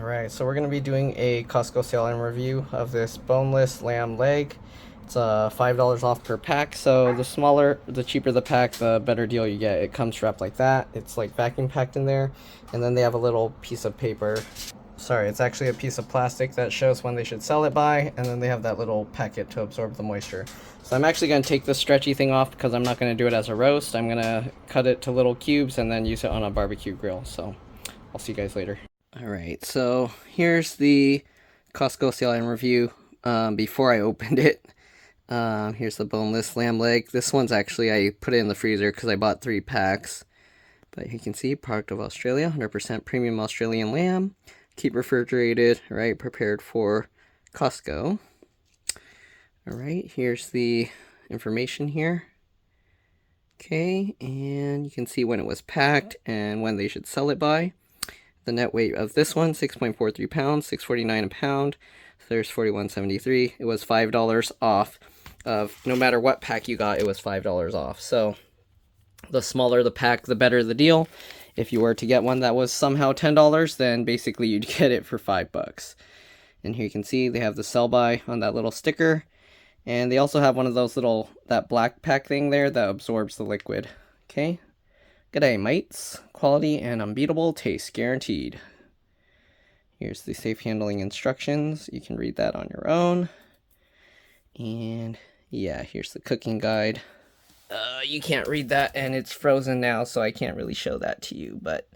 Alright, so we're going to be doing a Costco sale and review of this boneless lamb leg. It's $5 off per pack, so the cheaper the pack, the better deal you get. It comes wrapped like that. It's like vacuum packed in there, and then they have a little piece of paper. Sorry, it's actually a piece of plastic that shows when they should sell it by, and then they have that little packet to absorb the moisture. So I'm actually going to take this stretchy thing off because I'm not going to do it as a roast. I'm going to cut it to little cubes and then use it on a barbecue grill. So I'll see you guys later. Alright, so here's the Costco sale and review before I opened it. Here's the boneless lamb leg. This one's actually, I put it in the freezer because I bought 3 packs. But you can see, product of Australia, 100% premium Australian lamb. Keep refrigerated, right, prepared for Costco. Alright, here's the information here. Okay, and you can see when it was packed and when they should sell it by. The net weight of this one, 6.43 pounds, $6.49 a pound. So there's $41.73. It was $5 off of, no matter what pack you got, it was $5 off. So the smaller the pack, the better the deal. If you were to get one that was somehow $10, then basically you'd get it for $5. And here you can see they have the sell by on that little sticker. And they also have one of those little, that black pack thing there that absorbs the liquid. Okay. G'day mates, quality and unbeatable taste guaranteed. Here's the safe handling instructions. You can read that on your own. And yeah, here's the cooking guide. You can't read that and it's frozen now, so I can't really show that to you. But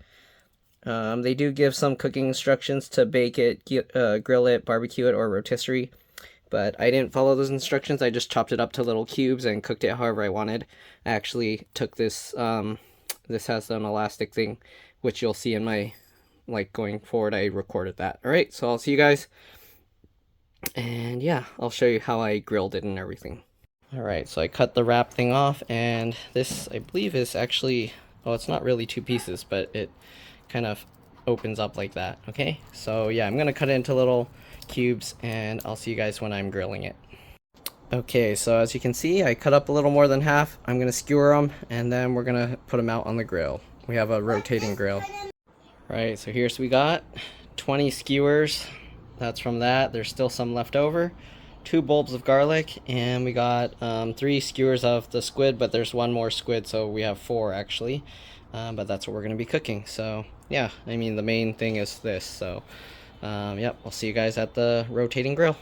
they do give some cooking instructions to bake it, grill it, barbecue it, or rotisserie. But I didn't follow those instructions. I just chopped it up to little cubes and cooked it however I wanted. I actually took this... This has an elastic thing, which you'll see in my, going forward, I recorded that. Alright, so I'll see you guys. And yeah, I'll show you how I grilled it and everything. Alright, so I cut the wrap thing off, and this, I believe, is actually, well, it's not really 2 pieces, but it kind of opens up like that, okay? So yeah, I'm going to cut it into little cubes, and I'll see you guys when I'm grilling it. Okay, so as you can see, I cut up a little more than half. I'm going to skewer them, and then we're going to put them out on the grill. We have a rotating grill. Right, so here's we got 20 skewers. That's from that. There's still some left over. 2 bulbs of garlic, and we got 3 skewers of the squid, but there's 1 more squid, so we have 4 actually. But that's what we're going to be cooking. So yeah, I mean, the main thing is this. So yep, I'll see you guys at the rotating grill.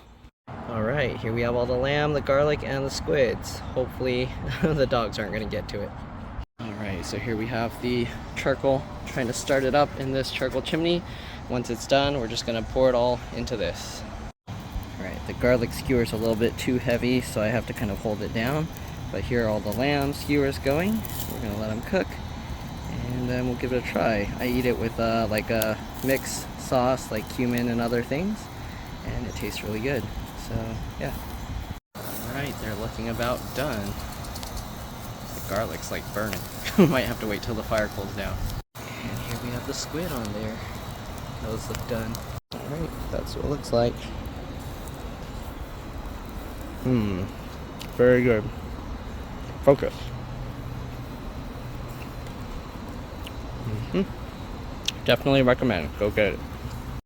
Alright, here we have all the lamb, the garlic, and the squids. Hopefully the dogs aren't going to get to it. Alright, so here we have the charcoal. Trying to start it up in this charcoal chimney. Once it's done, we're just going to pour it all into this. Alright, the garlic skewer's a little bit too heavy, so I have to kind of hold it down. But here are all the lamb skewers going. We're going to let them cook, and then we'll give it a try. I eat it with like a mixed sauce, like cumin and other things, and it tastes really good. So, yeah. Alright, they're looking about done. The garlic's like burning. Might have to wait till the fire cools down. And here we have the squid on there. Those look done. Alright, that's what it looks like. Very good. Focus. Definitely recommend. Go get it.